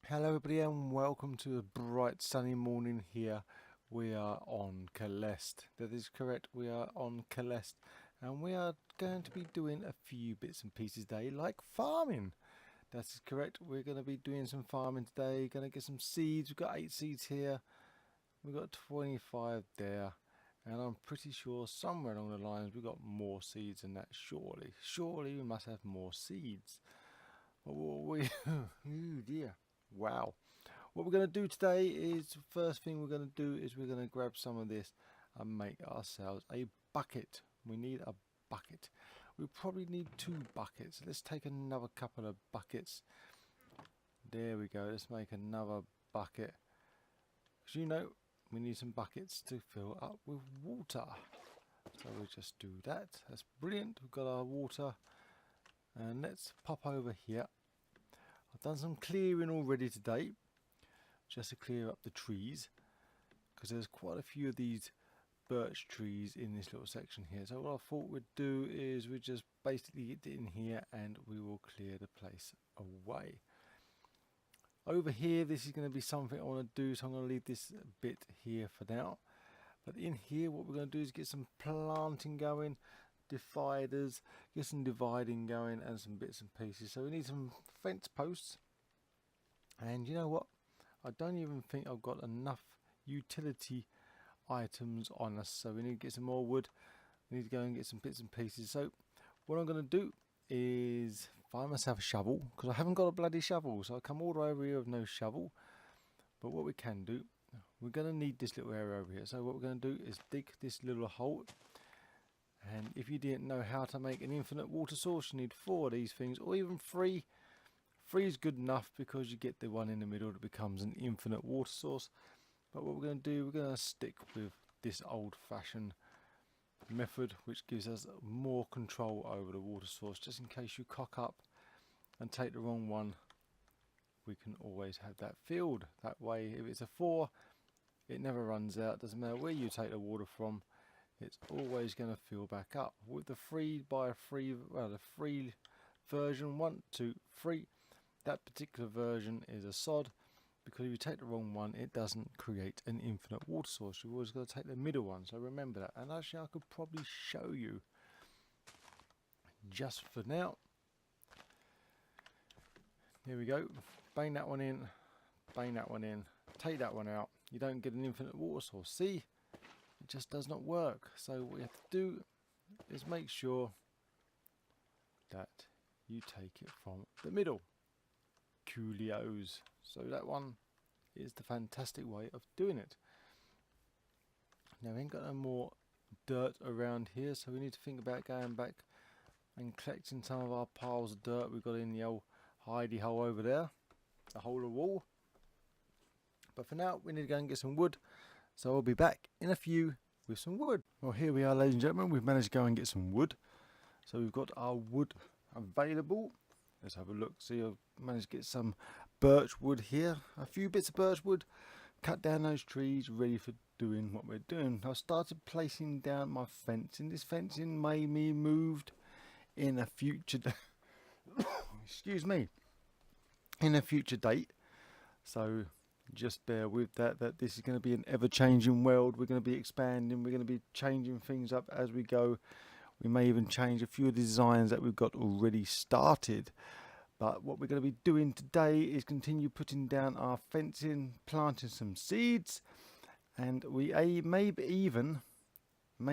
Hello everybody and welcome to a bright sunny morning here. We are on Keleste. That is correct, we are on Keleste and we are going to be doing a few bits and pieces today like farming. That is correct, we're going to be doing some farming today, going to get some seeds. We've got 8 seeds here, we've got 25 there, and I'm pretty sure somewhere along the lines we've got more seeds than that. Surely we must have more seeds. Oh dear. Wow. What we're going to do today is, first thing we're going to do is we're going to grab some of this and make ourselves a bucket. We need a bucket. We probably need 2 buckets. Let's take another couple of buckets. There we go. Let's make another bucket. As you know, we need some buckets to fill up with water. So we'll just do that. That's brilliant. We've got our water. And let's pop over here. I've done some clearing already today, just to clear up the trees, because there's quite a few of these birch trees in this little section here. So what I thought we'd do is we'd just basically get it in here and we will clear the place away. Over here, this is going to be something I want to do, so I'm going to leave this bit here for now. But in here, what we're going to do is get some planting going, dividers, get some dividing going, and some bits and pieces. So we need some fence posts, and you know what, I don't even think I've got enough utility items on us, so we need to get some more wood. We need to go and get some bits and pieces. So what I'm going to do is find myself a shovel, because I haven't got a bloody shovel, so I come all the way over here with no shovel. But what we can do, we're going to need this little area over here. So what we're going to do is dig this little hole. And if you didn't know how to make an infinite water source, you need 4 of these things, or even 3. 3 is good enough because you get the one in the middle that becomes an infinite water source. But what we're going to do, we're going to stick with this old-fashioned method, which gives us more control over the water source. Just in case you cock up and take the wrong one, we can always have that filled. That way, if it's a 4, it never runs out. Doesn't matter where you take the water from, it's always going to fill back up. With the 3 by 3, well, the free version 1, 2, 3, that particular version is a sod, because if you take the wrong one, it doesn't create an infinite water source. You've always got to take the middle one, so remember that. And actually, I could probably show you just for now. Here we go. Bang that one in, bang that one in, take that one out. You don't get an infinite water source. See? It just does not work. So what you have to do is make sure that you take it from the middle. Coolios. So that one is the fantastic way of doing it. Now we ain't got no more dirt around here, so we need to think about going back and collecting some of our piles of dirt we've got in the old hidey hole over there, the hole of the wall. But for now, we need to go and get some wood. So I'll be back in a few with some wood. Well, here we are, ladies and gentlemen. We've managed to go and get some wood. So we've got our wood available. Let's have a look. See, I've managed to get some birch wood here. A few bits of birch wood. Cut down those trees, ready for doing what we're doing. I started placing down my fencing. This fencing may be moved in a future excuse me, in a future date. So just bear with that this is going to be an ever-changing world. We're going to be expanding, we're going to be changing things up as we go. We may even change a few of the designs that we've got already started. But what we're going to be doing today is continue putting down our fencing, planting some seeds, and we may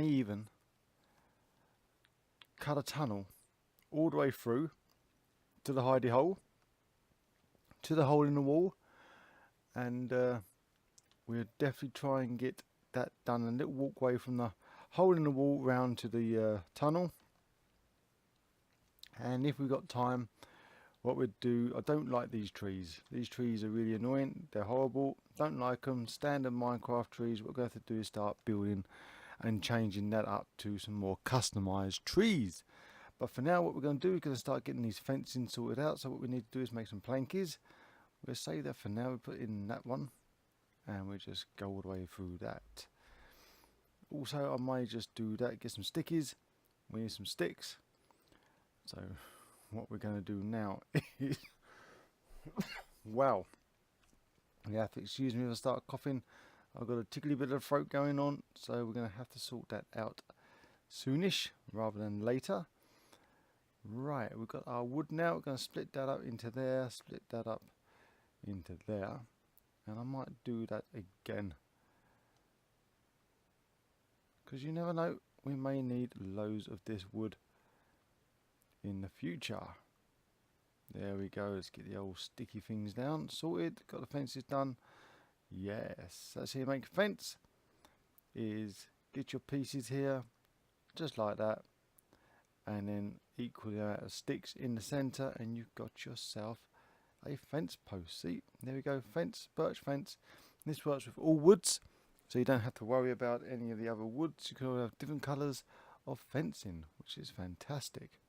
even cut a tunnel all the way through to the hidey hole, to the hole in the wall. And we'll definitely try and get that done. A little walkway from the hole in the wall round to the tunnel. And if we've got time, what we'd do, I don't like these trees. These trees are really annoying. They're horrible. Don't like them. Standard Minecraft trees. What we're going to have to do is start building and changing that up to some more customized trees. But for now, what we're going to do is going to start getting these fencing sorted out. So what we need to do is make some plankies. We'll save that for now. We put in that one, and we'll just go all the way through that. Also, I may just do that, get some stickies. We need some sticks. So what we're going to do now is wow, You have to excuse me if I start coughing. I've got a tickly bit of throat going on, so we're going to have to sort that out soonish rather than later. Right, we've got our wood now. We're going to split that up into there, split that up into there, and I might do that again, because you never know, we may need loads of this wood in the future. There we go. Let's get the old sticky things down, sorted. Got the fences done. Yes, that's how you make a fence, is get your pieces here just like that, and then equal the amount of sticks in the center, and you've got yourself a fence post. See, there we go, fence, birch fence. This works with all woods, so you don't have to worry about any of the other woods. You can all have different colors of fencing, which is fantastic.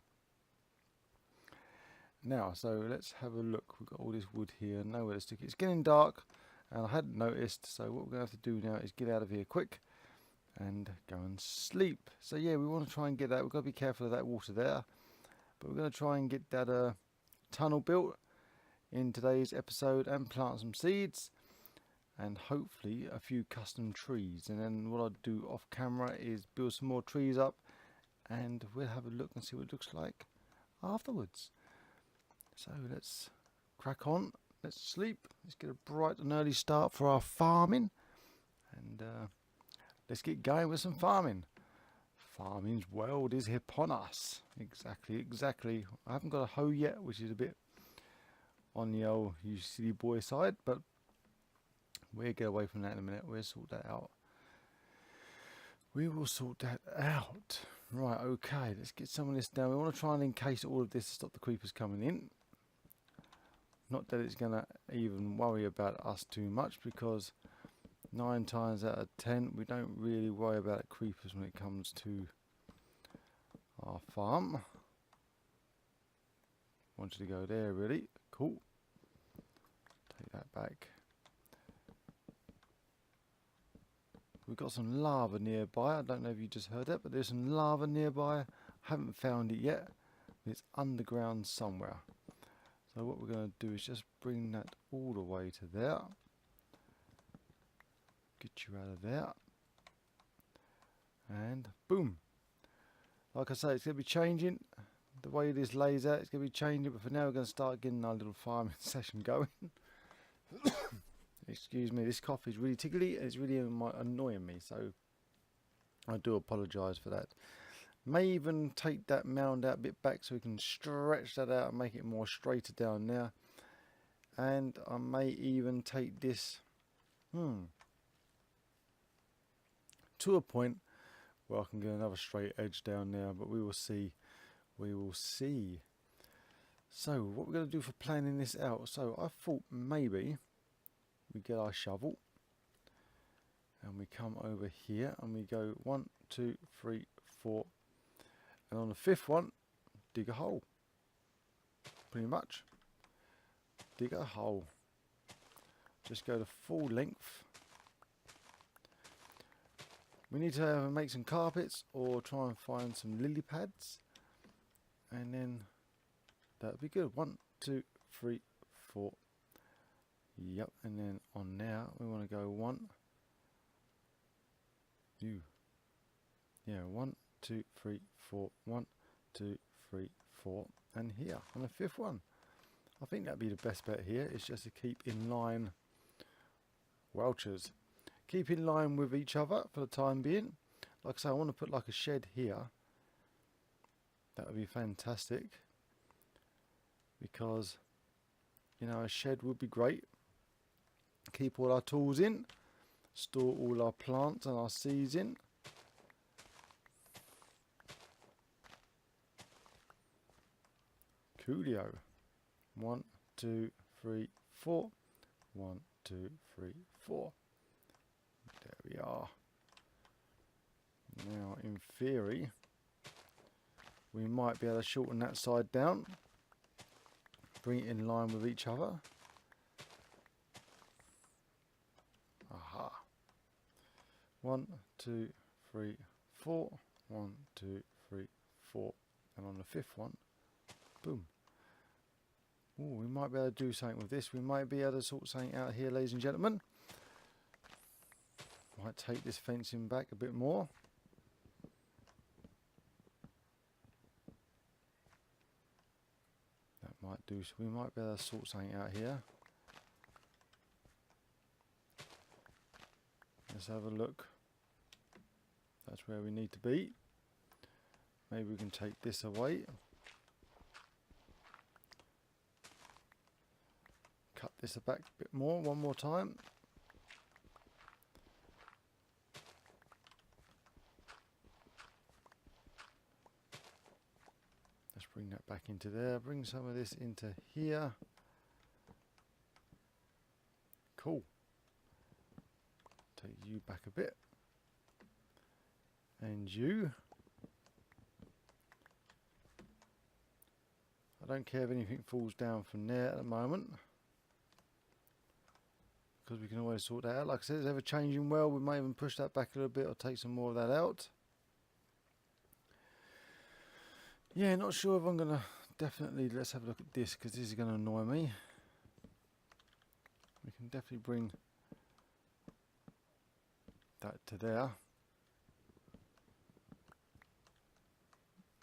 Now, so let's have a look. We've got all this wood here, nowhere to stick it. It's getting dark, and I hadn't noticed, so what we're going to have to do now is get out of here quick and go and sleep. So yeah, we want to try and get that. We've got to be careful of that water there, but we're going to try and get that tunnel built in today's episode and plant some seeds and hopefully a few custom trees. And then what I'll do off camera is build some more trees up, and we'll have a look and see what it looks like afterwards. So let's crack on, let's sleep, let's get a bright and early start for our farming, and let's get going with some farming. Farming's world is upon us. Exactly. I haven't got a hoe yet, which is a bit on the old you silly boy side, but we'll get away from that in a minute. We'll sort that out. We will sort that out. Right, okay, let's get some of this down. We want to try and encase all of this to stop the creepers coming in. Not that it's going to even worry about us too much, because 9 times out of 10 we don't really worry about creepers when it comes to our farm. Want you to go there, really. Cool. Take that back. We've got some lava nearby. I don't know if you just heard that, but there's some lava nearby. I haven't found it yet. It's underground somewhere. So what we're going to do is just bring that all the way to there. Get you out of there. And boom. Like I say, it's going to be changing. The way this lays out, it's going to be changing. But for now, we're going to start getting our little farming session going. Excuse me, this cough is really tickly. It's really annoying me. So I do apologise for that. May even take that mound out a bit back so we can stretch that out and make it more straighter down there. And I may even take this to a point where I can get another straight edge down there, but we will see. We will see. So what we're going to do for planning this out. So I thought maybe we get our shovel and we come over here and we go 1, 2, 3, 4. And on the 5th one, dig a hole. Pretty much. Dig a hole. Just go to full length. We need to make some carpets or try and find some lily pads. And then that would be good. 1, 2, 3, 4. Yep. And then on now, we want to go 1. 1, 2, 3, 4. 1, 2, 3, 4. And here on the 5th one. I think that'd be the best bet here. Is just to keep in line. Welchers. Keep in line with each other for the time being. Like I say, I want to put like a shed here. That would be fantastic. Because, you know, a shed would be great. Keep all our tools in. Store all our plants and our seeds in. Coolio. 1, 2, 3, 4. 1, 2, 3, 4. There we are. Now, in theory, we might be able to shorten that side down. Bring it in line with each other. Aha. 1, 2, 3, 4. 1, 2, 3, 4. And on the 5th one, boom. Oh, we might be able to do something with this. We might be able to sort something out here, ladies and gentlemen. Might take this fencing back a bit more. That might do. So we might be able to sort something out here. Let's have a look. That's where we need to be. Maybe we can take this away. Cut this back a bit more, one more time. Let's bring that back into there. Bring some of this into here. Cool. Take you back a bit. And you. I don't care if anything falls down from there at the moment, because we can always sort that out. Like I said, it's ever changing well. We might even push that back a little bit or take some more of that out. Yeah, not sure if I'm going to definitely, let's have a look at this, because this is going to annoy me. We can definitely bring that to there.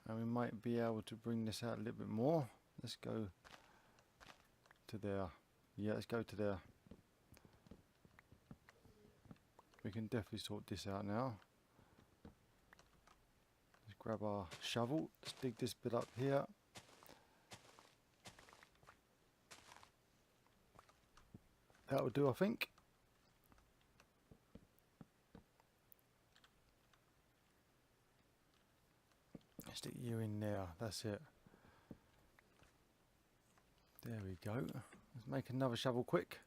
And we might be able to bring this out a little bit more. Let's go to there. Yeah, let's go to there. We can definitely sort this out now. Let's grab our shovel. Let's dig this bit up here. That will do, I think. Stick you in there, that's it. There we go. Let's make another shovel quick.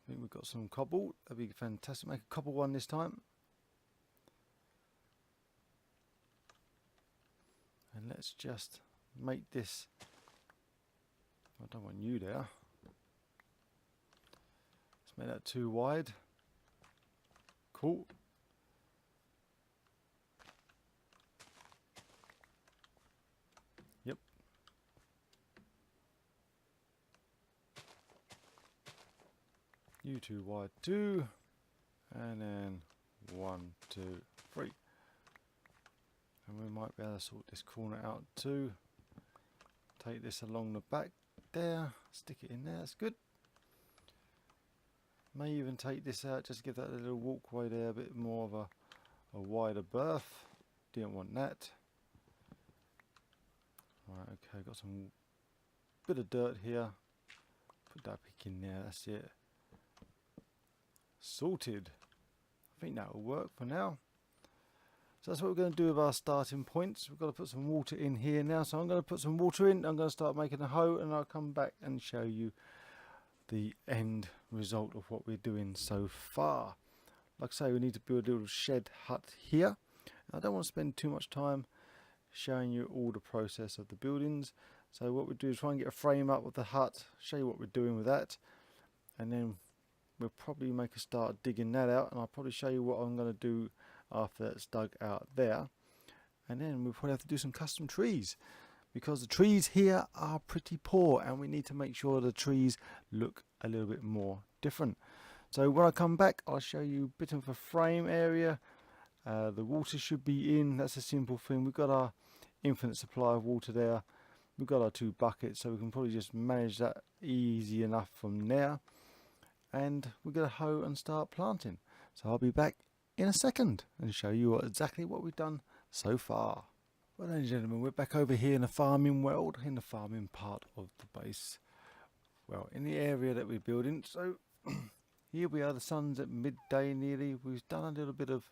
I think we've got some cobble. That'd be fantastic. Make a cobble one this time. And let's just make this. I don't want you there. Let's make that too wide. Cool. Yep. You two wide too. And then 1, 2, 3. And we might be able to sort this corner out too. Take this along the back there, stick it in there, that's good. May even take this out, just give that a little walkway there, a bit more of a wider berth. Didn't want that. Right, okay, got some bit of dirt here. Put that pick in there, that's it. Sorted. I think that will work for now. So that's what we're going to do with our starting points. We've got to put some water in here now. So I'm going to put some water in. I'm going to start making a hoe, and I'll come back and show you the end result of what we're doing so far. Like I say, we need to build a little shed hut here. I don't want to spend too much time showing you all the process of the buildings. So what we do is try and get a frame up with the hut, show you what we're doing with that, and then we'll probably make a start digging that out, and I'll probably show you what I'm going to do after that's dug out there. And then we'll probably have to do some custom trees, because the trees here are pretty poor and we need to make sure the trees look a little bit more different. So when I come back, I'll show you a bit of a frame area. The water should be in. That's a simple thing. We've got our infinite supply of water there. We've got our 2 buckets, so we can probably just manage that easy enough from there. And we're going to hoe and start planting. So I'll be back in a second and show you exactly what we've done so far. Well, ladies and gentlemen, we're back over here in the farming world, in the farming part of the base. Well, in the area that we're building. So here we are, the sun's at midday nearly. We've done a little bit of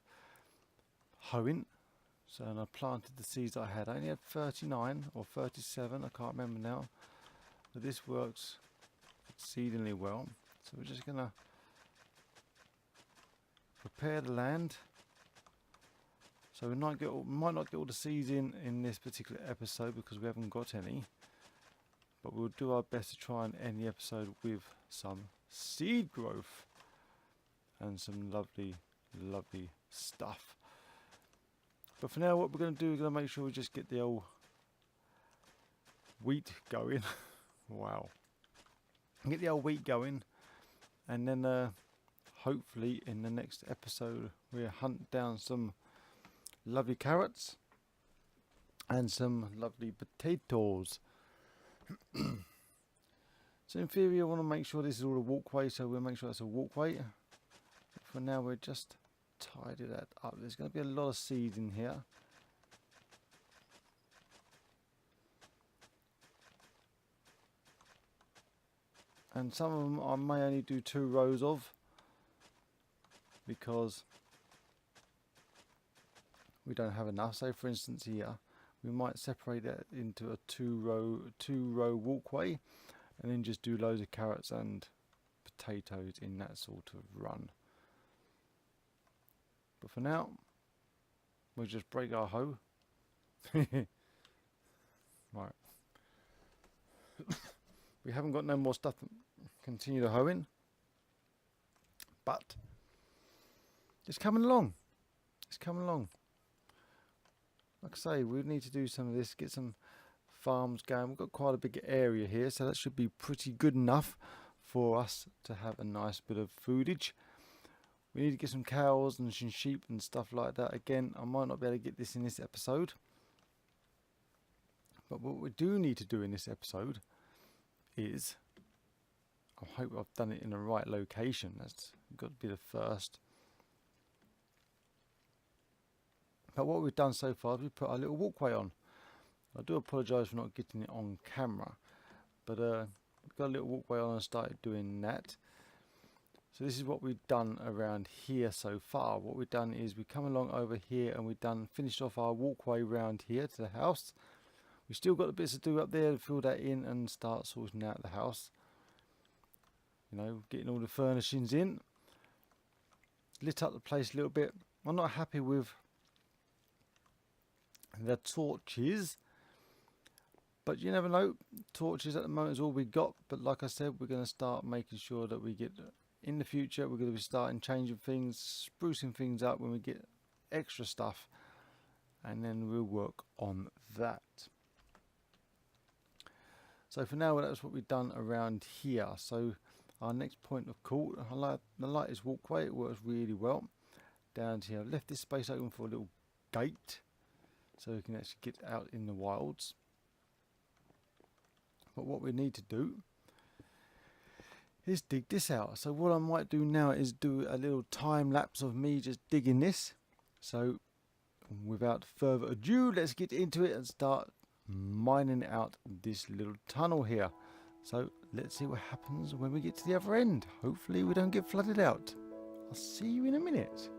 hoeing. So, and I planted the seeds I had. I only had 39 or 37, I can't remember now. But this works exceedingly well. So we're just going to prepare the land. So we might not get all the seeds in this particular episode because we haven't got any. But we'll do our best to try and end the episode with some seed growth and some lovely, lovely stuff. But for now, what we're going to do is going to make sure we just get the old wheat going. Wow. Get the old wheat going, and then hopefully in the next episode we'll hunt down some lovely carrots and some lovely potatoes. So in theory I want to make sure this is all a walkway, so we'll make sure that's a walkway. But for now we'll just tidy that up. There's going to be a lot of seeds in here. And some of them I may only do 2 rows of, because we don't have enough. So for instance here, we might separate that into a two row walkway, and then just do loads of carrots and potatoes in that sort of run. But for now, we'll just break our hoe. Right. We haven't got no more stuff to continue the hoeing, but it's coming along. It's coming along. Like I say, we need to do some of this, get some farms going. We've got quite a big area here, so that should be pretty good enough for us to have a nice bit of foodage. We need to get some cows and some sheep and stuff like that. Again, I might not be able to get this in this episode, but what we do need to do in this episode is, I hope I've done it in the right location. That's got to be the first. But what we've done so far is we put a little walkway on. I do apologise for not getting it on camera, but we've got a little walkway on and started doing that. So this is what we've done around here so far. What we've done is we come along over here and we've finished off our walkway round here to the house. We've still got the bits to do up there to fill that in and start sorting out the house. You know, getting all the furnishings in. Lit up the place a little bit. I'm not happy with the torches, but you never know. Torches at the moment is all we got, but like I said, we're going to start making sure that we get, in the future we're going to be starting changing things, sprucing things up when we get extra stuff, and then we'll work on that. So for now, that's what we've done around here. So our next point of call, I like the lightest walkway, it works really well. Down here, I've left this space open for a little gate, so we can actually get out in the wilds. But what we need to do is dig this out. So what I might do now is do a little time lapse of me just digging this. So without further ado, let's get into it and start mining out this little tunnel here. So let's see what happens when we get to the other end. Hopefully we don't get flooded out. I'll see you in a minute.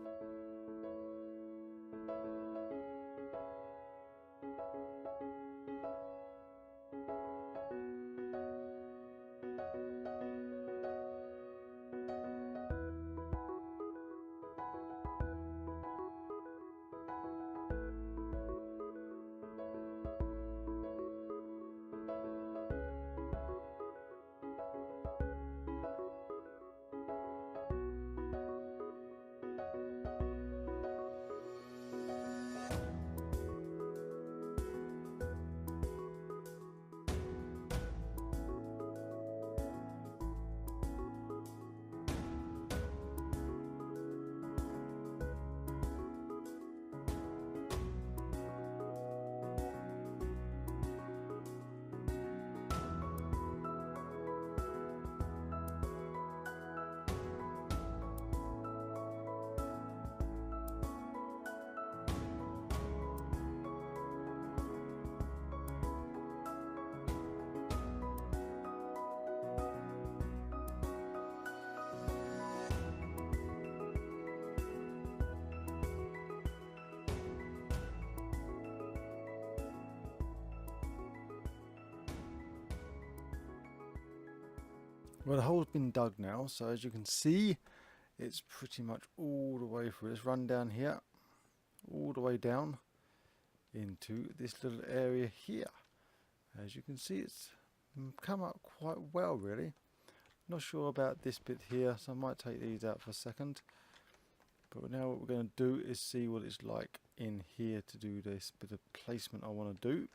Well, the hole's been dug now, so as you can see, it's pretty much all the way through. Let's run down here, all the way down into this little area here. As you can see, it's come up quite well, really. Not sure about this bit here, so I might take these out for a second. But now what we're going to do is see what it's like in here to do this bit of placement I want to do.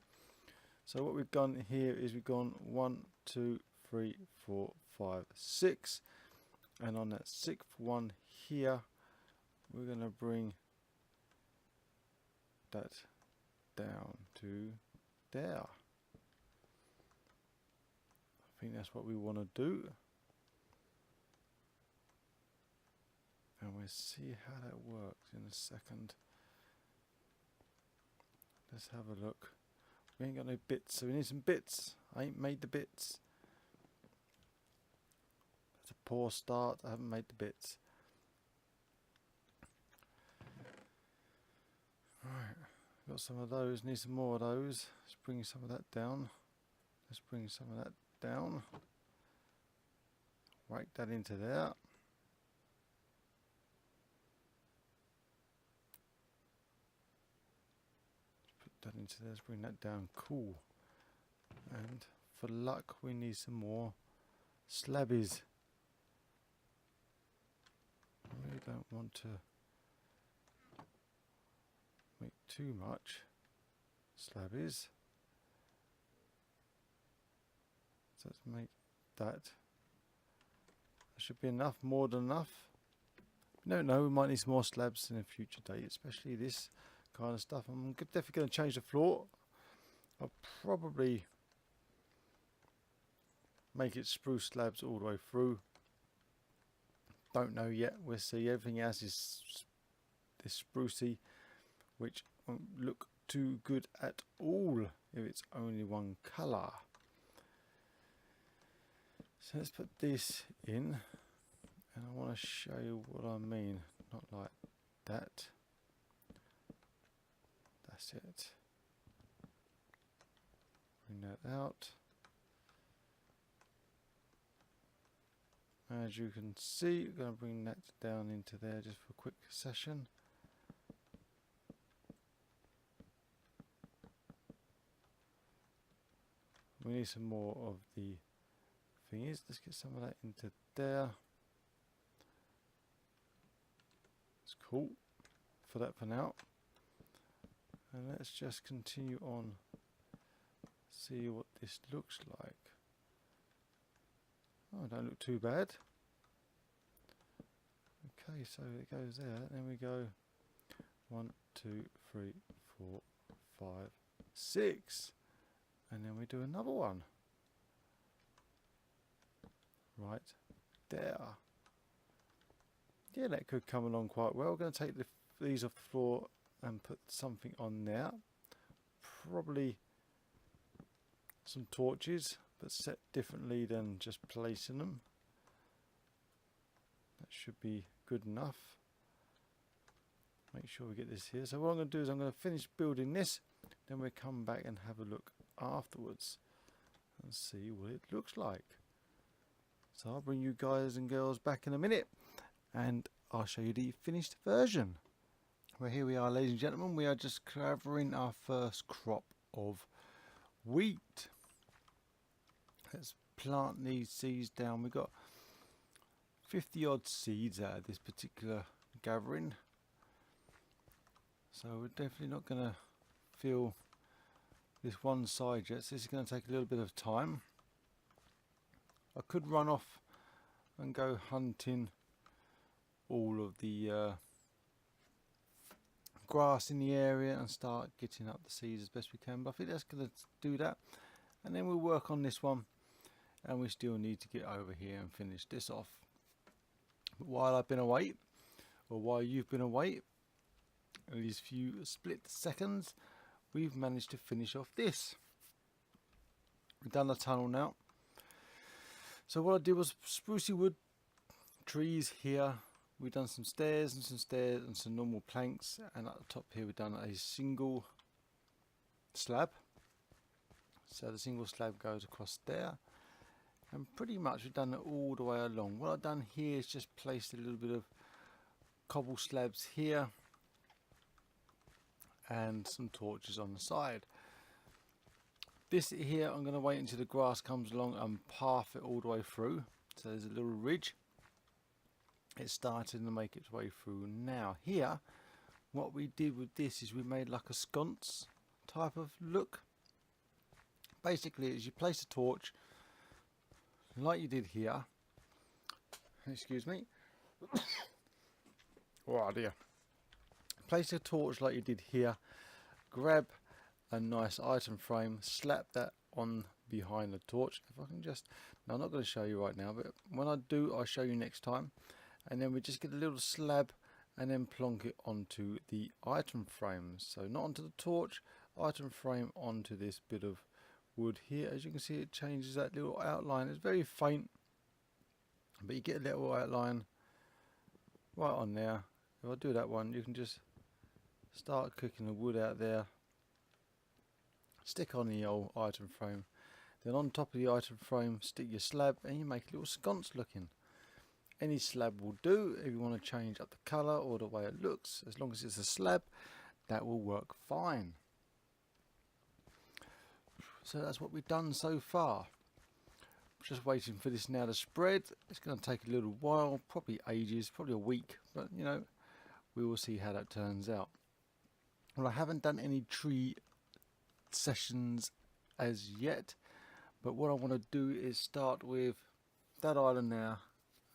So what we've done here is we've gone 1, 2, 3, 4, 5, 6. And on that 6th one here, we're going to bring that down to there. I think that's what we want to do. And we'll see how that works in a second. Let's have a look. We ain't got no bits, so we need some bits. I ain't made the bits. That's a poor start. I haven't made the bits. Right, got some of those. Need some more of those. Let's bring some of that down. Let's bring some of that down. Whack that into there. That into there, let's bring that down. Cool. And for luck we need some more slabbies. I really don't want to make too much slabbies. So let's make that. That should be enough, more than enough. No, we might need some more slabs in a future date, especially this kind of stuff. I'm definitely going to change the floor. I'll probably make it spruce slabs all the way through. Don't know yet. We'll see. Everything else is this sprucey, which won't look too good at all if it's only one colour. So let's put this in, and I want to show you what I mean. Not like that. That's it. Bring that out. As you can see, we're going to bring that down into there just for a quick session. We need some more of the thingies. Let's get some of that into there. It's cool for that for now. And let's just continue on, see what this looks like. Oh, don't look too bad. Okay, so it goes there. Then we go 1, 2, 3, 4, 5, 6. And then we do another one. Right there. Yeah, that could come along quite well. We're going to take these off the floor and put something on there. Probably some torches, but set differently than just placing them. That should be good enough. Make sure we get this here. So what I'm going to do is I'm going to finish building this, then we'll come back and have a look afterwards and see what it looks like. So I'll bring you guys and girls back in a minute and I'll show you the finished version. Well, here we are, ladies and gentlemen. We are just covering our first crop of wheat. Let's plant these seeds down. We've got 50 odd seeds out of this particular gathering, so we're definitely not going to fill this one side yet, so this is going to take a little bit of time. I could run off and go hunting all of the grass in the area and start getting up the seeds as best we can, but I think that's going to do that, and then we'll work on this one, and we still need to get over here and finish this off. But while I've been away, or while you've been away, in these few split seconds, we've managed to finish off this. We've done the tunnel now. So what I did was sprucey wood trees here. We've done some stairs and some normal planks, and at the top here we've done a single slab. So the single slab goes across there, and pretty much we've done it all the way along. What I've done here is just placed a little bit of cobble slabs here and some torches on the side. This here I'm going to wait until the grass comes along and path it all the way through. So there's a little ridge. It's starting to make its way through now. Here, what we did with this is we made like a sconce type of look. Basically, as you place a torch like you did here, excuse me, oh dear, place a torch like you did here, grab a nice item frame, slap that on behind the torch. If I can just, no, I'm not going to show you right now, but when I do, I'll show you next time. And then we just get a little slab and then plonk it onto the item frame. So not onto the torch, item frame onto this bit of wood here. As you can see, it changes that little outline. It's very faint, but you get a little outline right on there. If I do that one, you can just start cooking the wood out there. Stick on the old item frame. Then on top of the item frame, stick your slab and you make a little sconce looking. Any slab will do. If you want to change up the colour or the way it looks, as long as it's a slab, that will work fine. So that's what we've done so far. Just waiting for this now to spread. It's going to take a little while, probably ages, probably a week, but you know, we will see how that turns out. Well, I haven't done any tree sessions as yet, but what I want to do is start with that island there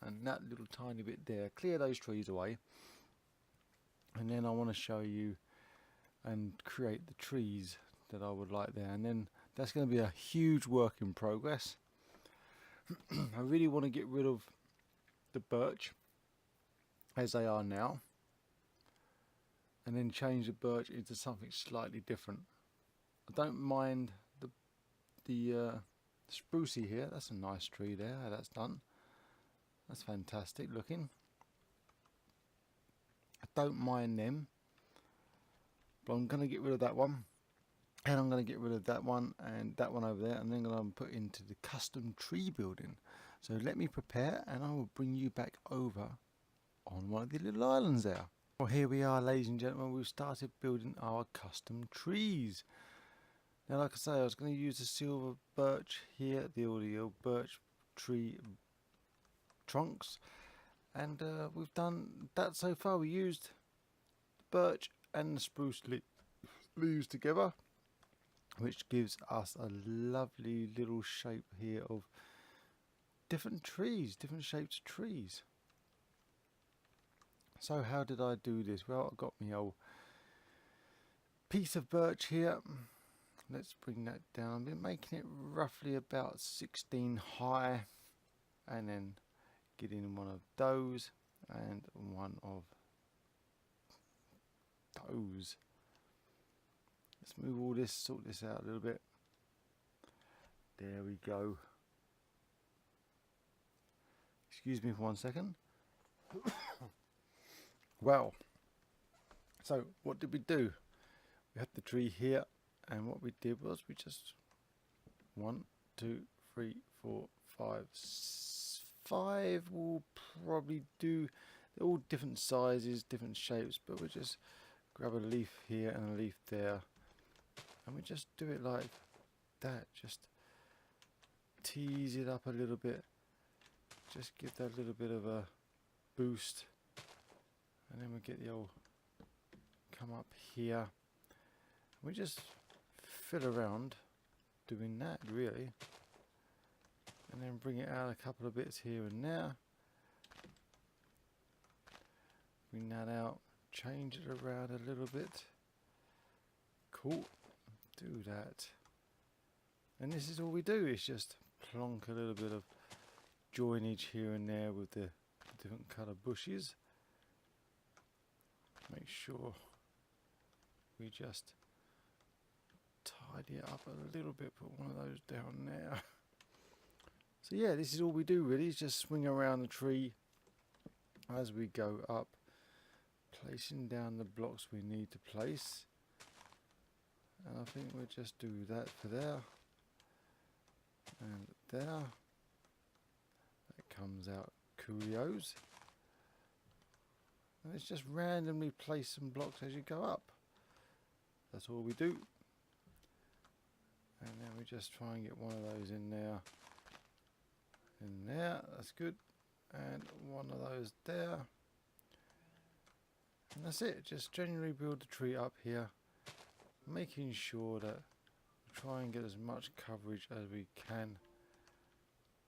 and that little tiny bit there, clear those trees away, and then I want to show you and create the trees that I would like there, and then that's going to be a huge work in progress. I really want to get rid of the birch as they are now and then change the birch into something slightly different. I don't mind the sprucey here. That's a nice tree there, how that's done. That's fantastic looking. I don't mind them, but I'm going to get rid of that one, and I'm going to get rid of that one and that one over there, and then I'm going to put into the custom tree building. So let me prepare and I will bring you back over on one of the little islands there. Well, here we are, ladies and gentlemen. We've started building our custom trees. Now, like I say, I was going to use the silver birch here, the audio birch tree trunks, and we've done that so far. We used birch and the spruce leaves together, which gives us a lovely little shape here of different trees, different shapes of trees. So how did I do this? Well, I got my old piece of birch here. Let's bring that down. We're making it roughly about 16 high, and then get in one of those and one of those. Let's move all this, sort this out a little bit. There we go. Excuse me for 1 second. Well, so what did we do? We had the tree here, and what we did was we just 1, 2, 3, 4, 5, 5 will probably do. They're all different sizes, different shapes, but we just grab a leaf here and a leaf there, and we just do it like that. Just tease it up a little bit, just give that a little bit of a boost, and then we get the old come up here. We just fill around doing that really, and then bring it out a couple of bits here and there. Bring that out, change it around a little bit. Cool, do that. And this is all we do, is just plonk a little bit of joinage here and there with the different colour bushes. Make sure we just tidy it up a little bit, put one of those down there. So yeah, this is all we do really, is just swing around the tree as we go up, placing down the blocks we need to place. And I think we'll just do that for there and there. That comes out curios. And it's just randomly place some blocks as you go up. That's all we do. And then we just try and get one of those in there. In there, that's good. And one of those there. And that's it. Just generally build the tree up here, making sure that we try and get as much coverage as we can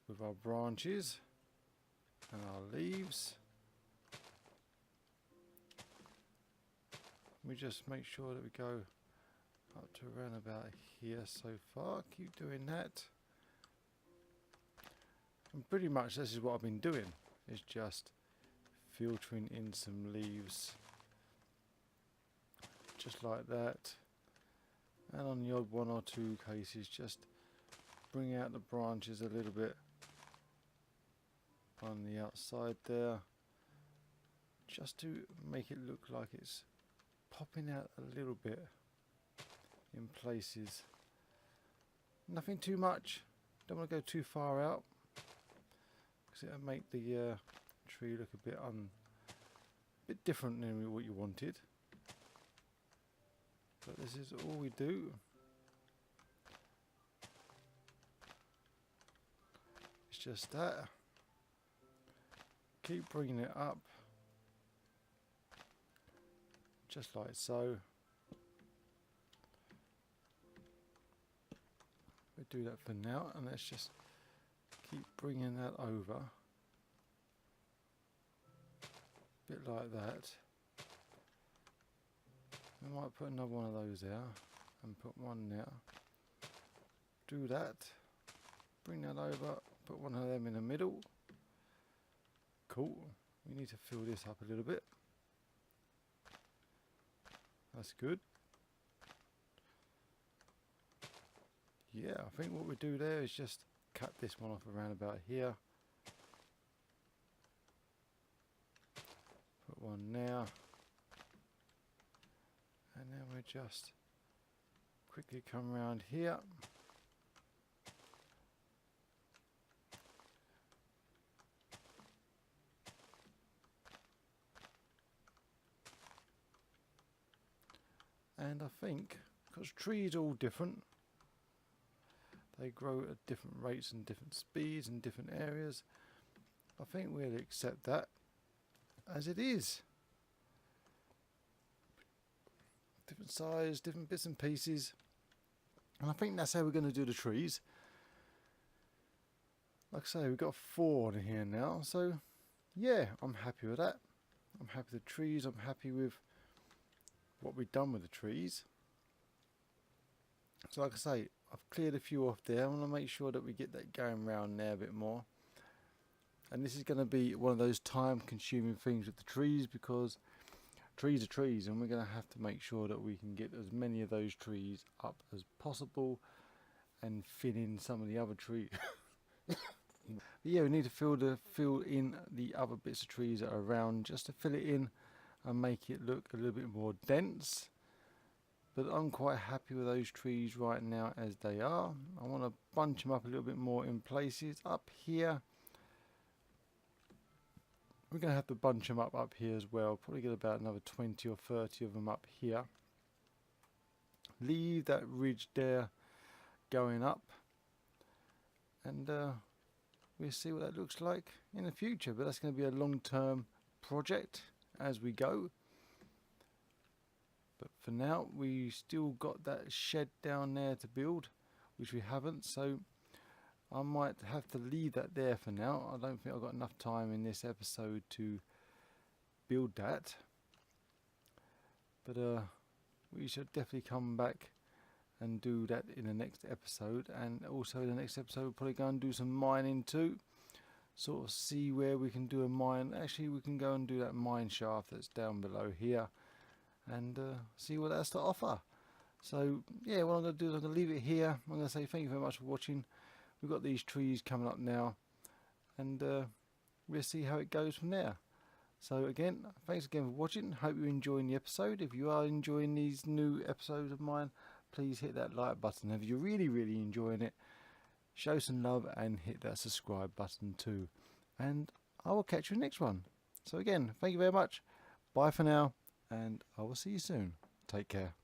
with our branches and our leaves. We just make sure that we go up to around about here so far. Keep doing that. And pretty much this is what I've been doing, is just filtering in some leaves just like that, and on the odd one or two cases just bring out the branches a little bit on the outside there, just to make it look like it's popping out a little bit in places. Nothing too much, don't want to go too far out because it'll make the tree look a bit different than what you wanted. But this is all we do. It's just that. Keep bringing it up, just like so. We'll do that for now, and let's just keep bringing that over. Bit like that. We might put another one of those there and put one there. Do that. Bring that over. Put one of them in the middle. Cool. We need to fill this up a little bit. That's good. Yeah, I think what we do there is just cut this one off around about here. Put one there. And then we just quickly come around here. And I think, because trees are all different, they grow at different rates and different speeds in different areas, I think we'll accept that as it is. Different size, different bits and pieces, and I think that's how we're going to do the trees. Like I say, we've got 4 in here now, so yeah, I'm happy with that. I'm happy with the trees, I'm happy with what we've done with the trees. So like I say, I've cleared a few off there. I want to make sure that we get that going round there a bit more. And this is going to be one of those time consuming things with the trees, because trees are trees, and we're going to have to make sure that we can get as many of those trees up as possible and fill in some of the other trees. But yeah, we need to fill in the other bits of trees that are around, just to fill it in and make it look a little bit more dense. But I'm quite happy with those trees right now as they are. I want to bunch them up a little bit more in places. Up here, we're going to have to bunch them up here as well. Probably get about another 20 or 30 of them up here. Leave that ridge there going up, and we'll see what that looks like in the future. But that's going to be a long-term project as we go. But for now, we still got that shed down there to build, which we haven't, so I might have to leave that there for now. I don't think I've got enough time in this episode to build that. But we should definitely come back and do that in the next episode. And also in the next episode, we'll probably go and do some mining too. Sort of see where we can do a mine. Actually, we can go and do that mine shaft that's down below here, and see what that's to offer. So yeah, what I'm going to do is I'm going to leave it here. I'm going to say thank you very much for watching. We've got these trees coming up now, and we'll see how it goes from there. So again, thanks again for watching. Hope you're enjoying the episode. If you are enjoying these new episodes of mine, please hit that like button. If you're really enjoying it, show some love and hit that subscribe button too. And I will catch you in the next one. So again, thank you very much. Bye for now, and I will see you soon. Take care.